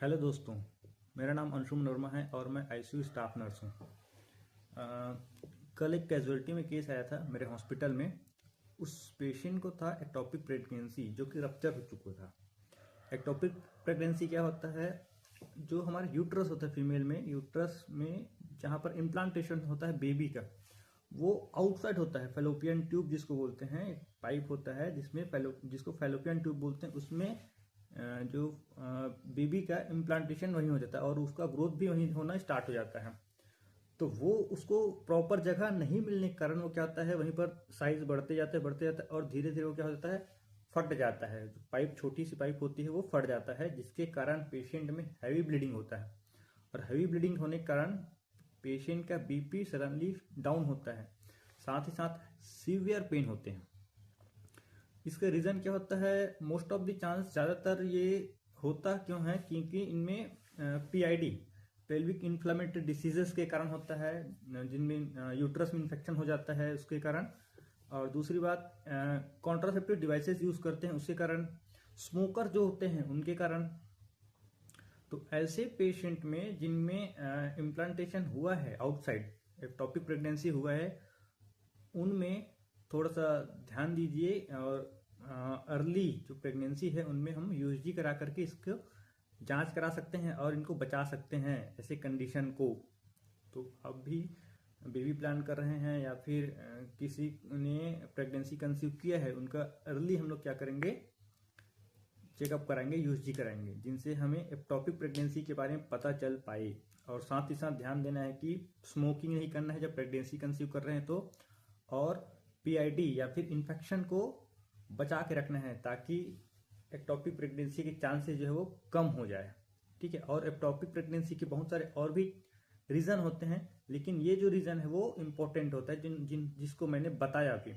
Hello दोस्तों। मेरा नाम अंशुम वर्मा है और मैं आईसीयू स्टाफ नर्स हूँ। कल एक कैजुअलिटी में केस आया था मेरे हॉस्पिटल में। उस पेशेंट को था एक्टोपिक प्रेगनेंसी जो कि रप्चर हो चुका था। एक्टोपिक प्रेगनेंसी क्या होता है? जो हमारा यूट्रस होता है फीमेल में, यूट्रस में जहाँ पर इम्प्लांटेशन होता है बेबी का, वो आउटसाइड होता है। फेलोपियन ट्यूब जिसको बोलते हैं, एक पाइप होता है जिसको फेलोपियन ट्यूब बोलते हैं। उसमें जो बेबी का इम्प्लांटेशन वहीं हो जाता है और उसका ग्रोथ भी वहीं होना स्टार्ट हो जाता है। तो वो उसको प्रॉपर जगह नहीं मिलने के कारण वो क्या होता है, वहीं पर साइज बढ़ते जाते हैं और धीरे धीरे वो क्या हो जाता है, फट जाता है। जो पाइप, छोटी सी पाइप होती है, वो फट जाता है, जिसके कारण पेशेंट में हैवी ब्लीडिंग होता है। और हैवी ब्लीडिंग होने के कारण पेशेंट का बीपी सडनली डाउन होता है, साथ ही साथ सीवियर पेन होते हैं। इसका रीज़न क्या होता है? मोस्ट ऑफ द चांस, ज़्यादातर ये होता क्यों है, क्योंकि इनमें पीआईडी, पेल्विक इन्फ्लेमेटरी डिसीजेस के कारण होता है, जिनमें यूट्रस में इन्फेक्शन हो जाता है उसके कारण। और दूसरी बात, कॉन्ट्रासेप्टिव डिवाइसेस यूज़ करते हैं उसके कारण, स्मोकर जो होते हैं उनके कारण। तो ऐसे पेशेंट में जिनमें इम्प्लांटेशन हुआ है आउटसाइड, एक्टोपिक प्रेगनेंसी हुआ है, उनमें थोड़ा सा ध्यान दीजिए। और अर्ली जो प्रेगनेंसी है उनमें हम यूएसजी करा करके इसको जांच करा सकते हैं और इनको बचा सकते हैं ऐसे कंडीशन को। तो अब भी बेबी प्लान कर रहे हैं या फिर किसी ने प्रेगनेंसी कंसीव किया है, उनका अर्ली हम लोग क्या करेंगे, चेकअप कराएंगे, यूएसजी कराएंगे, जिनसे हमें एक्टोपिक प्रेगनेंसी के बारे में पता चल पाए। और साथ ही साथ ध्यान देना है कि स्मोकिंग नहीं करना है जब प्रेगनेंसी कंसीव कर रहे हैं तो। और पीआईडी या फिर इन्फेक्शन को बचा के रखना है ताकि एक्टोपिक प्रेगनेंसी के चांसेस जो है वो कम हो जाए। ठीक है। और एक्टोपिक प्रेगनेंसी के बहुत सारे और भी रीज़न होते हैं, लेकिन ये जो रीज़न है वो इम्पोर्टेंट होता है जिसको मैंने बताया अभी।